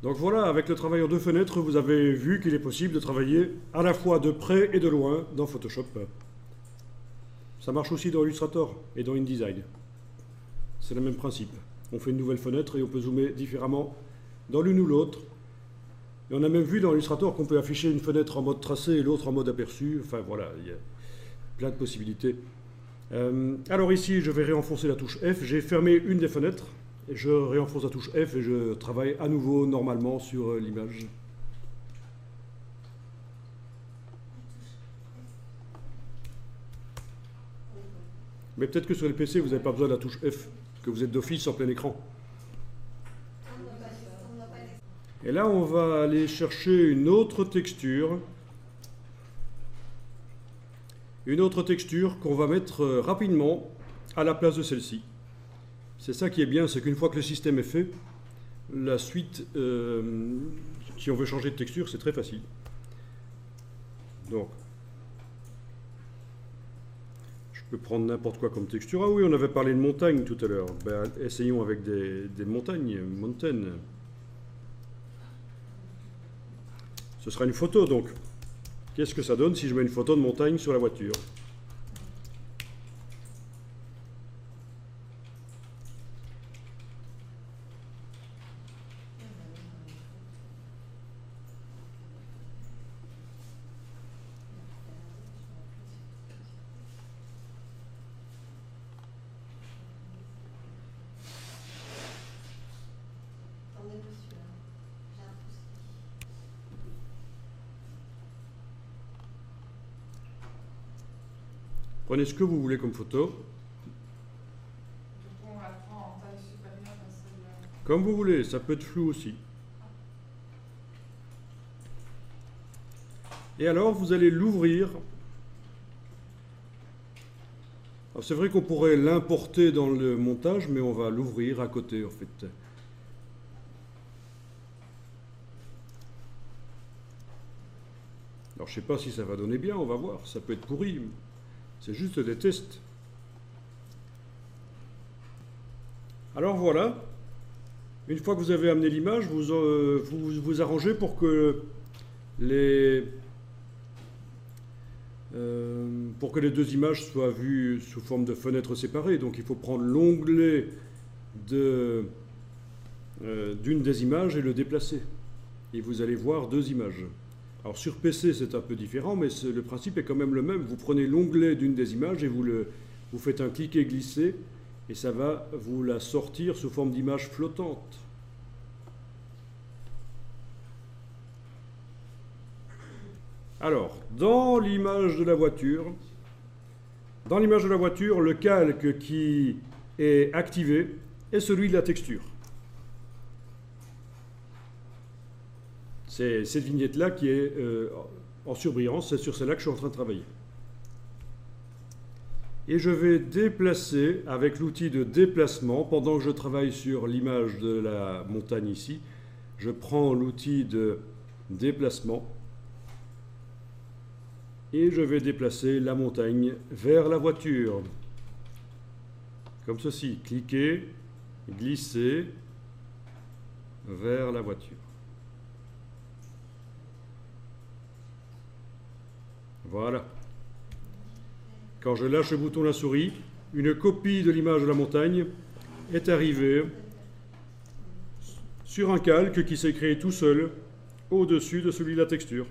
Donc voilà, avec le travail en deux fenêtres, vous avez vu qu'il est possible de travailler à la fois de près et de loin dans Photoshop. Ça marche aussi dans Illustrator et dans InDesign. C'est le même principe. On fait une nouvelle fenêtre et on peut zoomer différemment dans l'une ou l'autre. Et on a même vu dans Illustrator qu'on peut afficher une fenêtre en mode tracé et l'autre en mode aperçu. Enfin voilà, il y a plein de possibilités. Alors ici, je vais réenfoncer la touche F. J'ai fermé une des fenêtres. Et je réenfonce la touche F et je travaille à nouveau normalement sur l'image. Mais peut-être que sur les PC, vous n'avez pas besoin de la touche F, que vous êtes d'office en plein écran. Et là, on va aller chercher une autre texture. Une autre texture qu'on va mettre rapidement à la place de celle-ci. C'est ça qui est bien, c'est qu'une fois que le système est fait, la suite, si on veut changer de texture, c'est très facile. Donc, je peux prendre n'importe quoi comme texture. Ah oui, on avait parlé de montagne tout à l'heure. Ben, essayons avec des montagnes, mountain. Ce sera une photo, donc. Qu'est-ce que ça donne si je mets une photo de montagne sur la voiture ? Prenez ce que vous voulez comme photo. On la prend en taille supérieure à celle-là. Comme vous voulez, ça peut être flou aussi. Et alors, vous allez l'ouvrir. C'est vrai qu'on pourrait l'importer dans le montage, mais on va l'ouvrir à côté, en fait. Alors, je ne sais pas si ça va donner bien, on va voir. Ça peut être pourri. C'est juste des tests. Alors voilà, une fois que vous avez amené l'image, vous arrangez pour que les deux images soient vues sous forme de fenêtres séparées. Donc il faut prendre l'onglet d'une des images et le déplacer. Et vous allez voir deux images. Alors sur PC c'est un peu différent, mais le principe est quand même le même. Vous prenez l'onglet d'une des images et vous faites un cliquer glisser et ça va vous la sortir sous forme d'image flottante. Alors, dans l'image de la voiture, le calque qui est activé est celui de la texture. C'est cette vignette-là qui est en surbrillance, c'est sur celle-là que je suis en train de travailler. Et je vais déplacer avec l'outil de déplacement, pendant que je travaille sur l'image de la montagne ici, je prends l'outil de déplacement et je vais déplacer la montagne vers la voiture. Comme ceci, cliquer, glisser vers la voiture. Voilà. Quand je lâche le bouton de la souris, une copie de l'image de la montagne est arrivée sur un calque qui s'est créé tout seul au-dessus de celui de la texture.